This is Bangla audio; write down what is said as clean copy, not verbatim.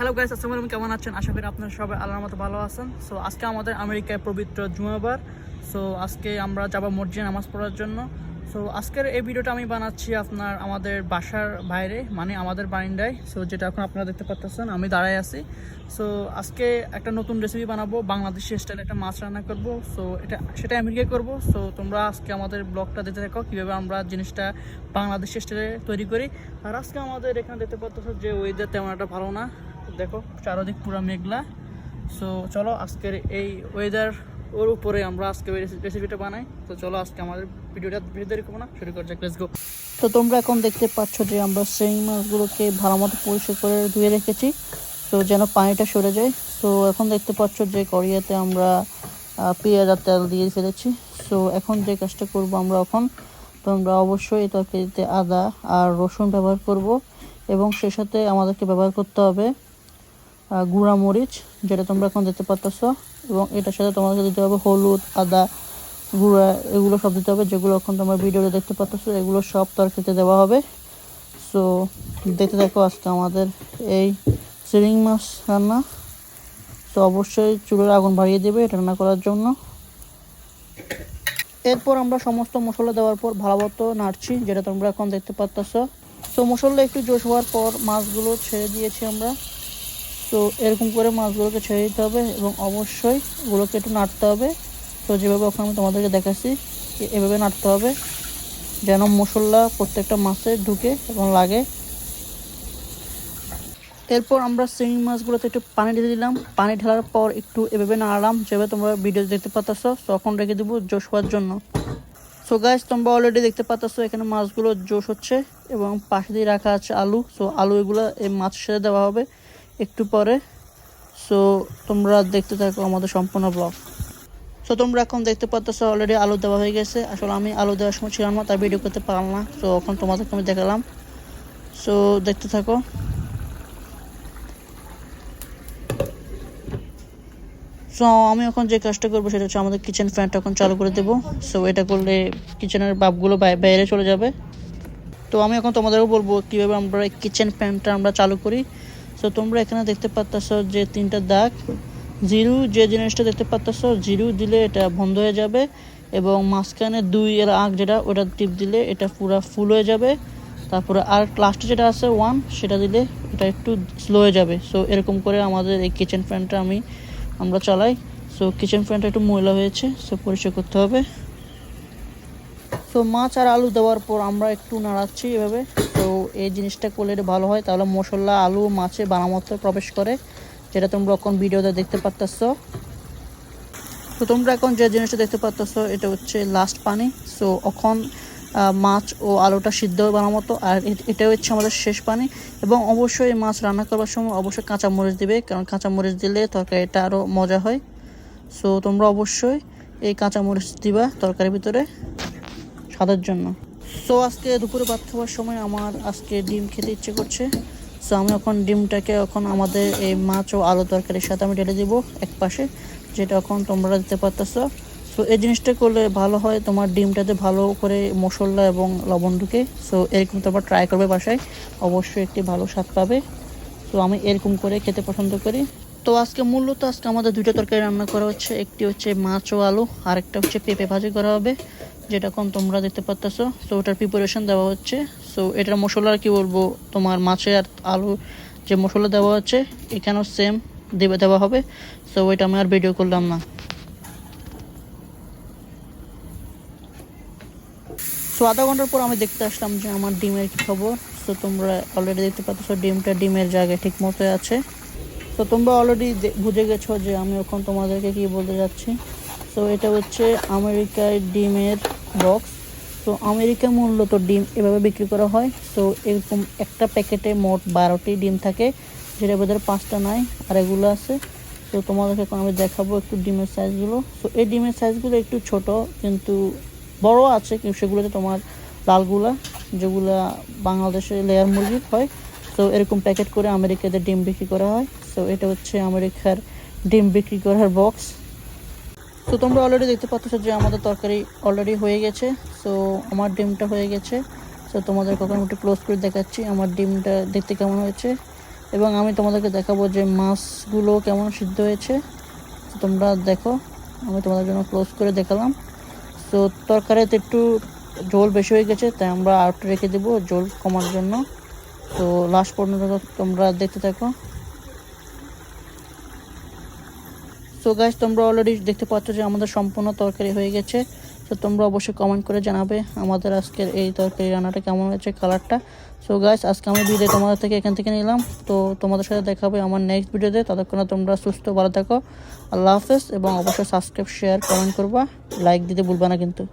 হ্যালো গাইস, আসসালামু আলাইকুম। কেমন আছেন? আশা করি আপনারা সবাই আল্লাহর মতো ভালো আছেন। সো আজকে আমাদের আমেরিকায় পবিত্র জুমাবার। সো আজকে আমরা যাব মসজিদে নামাজ পড়ার জন্য। সো আজকের এই ভিডিওটা আমি বানাচ্ছি আমাদের বাসার বাইরে, মানে আমাদের বারান্দায়। সো যেটা এখন আপনারা দেখতে পাচ্ছেন, আমি দাঁড়ায় আছি। সো আজকে একটা নতুন রেসিপি বানাবো, বাংলাদেশি স্টাইলে একটা মাছ রান্না করব। সো সেটা আমেরিকায় করব। সো তোমরা আজকে আমাদের ব্লগটা দেখতে থাকো, কীভাবে আমরা জিনিসটা বাংলাদেশি স্টাইলে তৈরি করি। আর আজকে আমাদের এখানে দেখতে পাচ্ছ যে ওয়েদার তেমন একটা ভালো না, দেখো চারদিক পুরো মেঘলা। সো চলো আজকের এই ওয়েদার ওর উপরে আমরা আজকে রেসিপিটা বানাই। তো চলো আজকে আমাদের ভিডিওটা দেরি করবো না, শুরু করা যাক, লেটস গো। তো তোমরা এখন দেখতে পাচ্ছ যে আমরা শিং মাছগুলোকে ভালো মতো পরিষ্কার করে ধুয়ে রেখেছি, তো যেন পানিটা সরে যায়। তো এখন দেখতে পাচ্ছ যে কড়াইতে আমরা পেঁয়াজ আর তেল দিয়ে ফেলেছি। সো এখন যে কাজটা করবো আমরা এখন, তোমরা অবশ্যই এই তরকারিতে আদা আর রসুন ব্যবহার করব, এবং সেই সাথে আমাদেরকে ব্যবহার করতে হবে গুঁড়া মরিচ, যেটা তোমরা এখন দেখতে পাচ্ছ। এবং এটার সাথে তোমাদেরকে দিতে হবে হলুদ, আদা গুঁড়া, এগুলো সব দিতে হবে, যেগুলো এখন তোমরা ভিডিওতে দেখতে পাচ্ছ। এগুলো সব তরকারিতে দেওয়া হবে। সো দেখতে দেখো আজকে আমাদের এই শিং মাছ রান্না। তো অবশ্যই চুলের আগুন বাড়িয়ে দেবে এটা রান্না করার জন্য। এরপর আমরা সমস্ত মশলা দেওয়ার পর ভালো মতো নাড়ছি, যেটা তোমরা এখন দেখতে পাচ্ছ। তো মশলা একটু জোশ হওয়ার পর মাছগুলো ছেড়ে দিয়েছি আমরা। তো এরকম করে মাছগুলোকে ছেড়ে দিতে হবে, এবং অবশ্যই এগুলোকে একটু নাড়তে হবে। তো যেভাবে এখন আমি তোমাদেরকে দেখাচ্ছি, এভাবে নাড়তে হবে যেন মশলা প্রত্যেকটা মাছে ঢুকে এবং লাগে। এরপর আমরা শিং মাছগুলোতে একটু পানি ঢেলে দিলাম। পানি ঢালার পর একটু এভাবে নাড়ালাম, যেভাবে তোমরা ভিডিও দেখতে পাচ্ছ। তখন রেখে দেবো জোশ হওয়ার জন্য। সো গাইস, তোমরা অলরেডি দেখতে পাচ্ছ এখানে মাছগুলো জোশ হচ্ছে, এবং পাশে দিয়ে রাখা আছে আলু। সো আলু এগুলো এই মাছের সাথে দেওয়া হবে একটু পরে। সো তোমরা দেখতে থাকো আমাদের সম্পূর্ণ ব্লগ। সো তোমরা এখন দেখতে পাচ্ছ অলরেডি আলু দেওয়া হয়ে গেছে। আসলে আমি আলু দেওয়ার সময় ছিলাম না, তাই ভিডিও করতে পারলাম না। সো এখন তোমাদেরকে আমি দেখালাম। সো দেখতে থাকো। সো আমি এখন যে কাজটা করবো সেটা হচ্ছে আমাদের কিচেন ফ্যানটা এখন চালু করে দেবো। সো এটা করলে কিচেনের বাপগুলো বাইরে চলে যাবে। তো আমি এখন তোমাদেরও বলবো কীভাবে আমরা কিচেন ফ্যানটা আমরা চালু করি। সো তোমরা এখানে দেখতে পাচ্ছ যে 3টা দাগ, জিরো যে জিনিসটা দেখতে পাচ্ছ, জিরো দিলে এটা বন্ধ হয়ে যাবে, এবং মাঝখানে 2 এর আগ যেটা, ওটা টিপ দিলে এটা পুরো ফুল হয়ে যাবে। তারপরে আর লাস্টে যেটা আছে 1, সেটা দিলে এটা একটু স্লো হয়ে যাবে। সো এরকম করে আমাদের এই কিচেন ফ্যানটা আমরা চালাই। সো কিচেন ফ্যানটা একটু ময়লা হয়েছে, সো পরিষ্কার করতে হবে। সো মাছ আর আলু দেওয়ার পর আমরা একটু নাড়াচ্ছি এভাবে। তো এই জিনিসটা করলে ভালো হয়, তাহলে মশলা আলু মাছে বানামতো প্রবেশ করে, যেটা তোমরা এখন ভিডিওতে দেখতে পাচ্ছ। তো তোমরা এখন যে জিনিসটা দেখতে পাচ্ছ এটা হচ্ছে লাস্ট পানি। সো এখন মাছ ও আলুটা সিদ্ধ বানামতো, আর এটা হচ্ছে আমাদের শেষ পানি। এবং অবশ্যই মাছ রান্না করবার সময় অবশ্যই কাঁচামরিচ দিবে, কারণ কাঁচামরিচ দিলে তরকারিটা আরও মজা হয়। সো তোমরা অবশ্যই এই কাঁচামরিচ দিবা তরকারির ভিতরে স্বাদের জন্য। সো আজকে দুপুরে ভাত খাওয়ার সময় আমার আজকে ডিম খেতে ইচ্ছে করছে। সো আমি এখন ডিমটাকে এখন আমাদের এই মাছ ও আলু তরকারির সাথে আমি ঢেলে দিব এক পাশে, যেটা এখন তোমরা দিতে পারতেছো। সো এই জিনিসটা করলে ভালো হয়, তোমার ডিমটাতে ভালো করে মশলা এবং লবণ ঢুকে। সো এরকম তোমরা ট্রাই করবে বাসায়, অবশ্যই একটি ভালো স্বাদ পাবে। তো আমি এরকম করে খেতে পছন্দ করি। তো আজকে মূলত আমাদের 2টা তরকারি রান্না করা হচ্ছে, একটি হচ্ছে মাছ ও আলু, আর একটা হচ্ছে পেঁপে ভাজি করা হবে, যেটা এখন তোমরা দেখতে পাচ্ছ। তো ওটার প্রিপারেশন দেওয়া হচ্ছে। সো এটার মশলা কি বলবো, তোমার মাছে আর আলু যে মশলা দেওয়া হচ্ছে এখানেও সেম দেওয়া হবে। সো ওইটা আমি আর ভিডিও করলাম না। সো আধা ঘন্টার পর আমি দেখতে আসলাম যে আমার ডিমের কী খবর। সো তোমরা অলরেডি দেখতে পাচ্ছ ডিমের জায়গায় ঠিক মতো আছে। তো তোমরা অলরেডি বুঝে গেছো যে আমি এখন তোমাদেরকে কি বলতে যাচ্ছি। তো এটা হচ্ছে আমেরিকার ডিমের বক্স। তো আমেরিকায় মূলত ডিম এভাবে বিক্রি করা হয়। সো এরকম একটা প্যাকেটে মোট 12টি ডিম থাকে, যেটার ভেতরে 5টা নাই আর এগুলো আছে। তো তোমাদেরকে এখন আমি দেখাবো একটু ডিমের সাইজগুলো। সো এই ডিমের সাইজগুলো একটু ছোট, কিন্তু বড় আছে, কিন্তু সেগুলোতে তোমার লালগুলা, যেগুলা বাংলাদেশে লেয়ার মুরগির হয়। তো এরকম প্যাকেট করে আমেরিকাতে ডিম বিক্রি করা হয়। সো এটা হচ্ছে আমেরিকার ডিম বিক্রি করার বক্স। তো তোমরা অলরেডি দেখতে পাচ্ছ যে আমাদের তরকারি অলরেডি হয়ে গেছে। সো আমার ডিমটা হয়ে গেছে। সো তোমাদের কখন একটু ক্লোজ করে দেখাচ্ছি আমার ডিমটা দেখতে কেমন হয়েছে। এবং আমি তোমাদেরকে দেখাবো যে মাছগুলো কেমন সিদ্ধ হয়েছে। তো তোমরা দেখো, আমি তোমাদের জন্য ক্লোজ করে দেখালাম। তো তরকারিতে একটু ঝোল বেশি হয়ে গেছে, তাই আমরা আর একটু রেখে দেবো ঝোল কমার জন্য। তো লাস্ট পর্যন্ত তোমরা দেখতে থাকো। সো গাইস, তোমরা অলরেডি দেখতে পাচ্ছ যে আমাদের সম্পূর্ণ তরকারি হয়ে গেছে। তো তোমরা অবশ্যই কমেন্ট করে জানাবে আমাদের আজকের এই তরকারি রান্নাটা কেমন হয়েছে, কালারটা। সো গাইস, আজকে আমি বিদায় তোমাদের থেকে এখান থেকে নিলাম। তো তোমাদের সাথে দেখা হবে আমার নেক্সট ভিডিওতে। ততক্ষণে তোমরা সুস্থ ভালো থাকো। আল্লাহ হাফেজ, এবং অবশ্যই সাবস্ক্রাইব, শেয়ার, কমেন্ট করবা, লাইক দিতে ভুলবা না কিন্তু।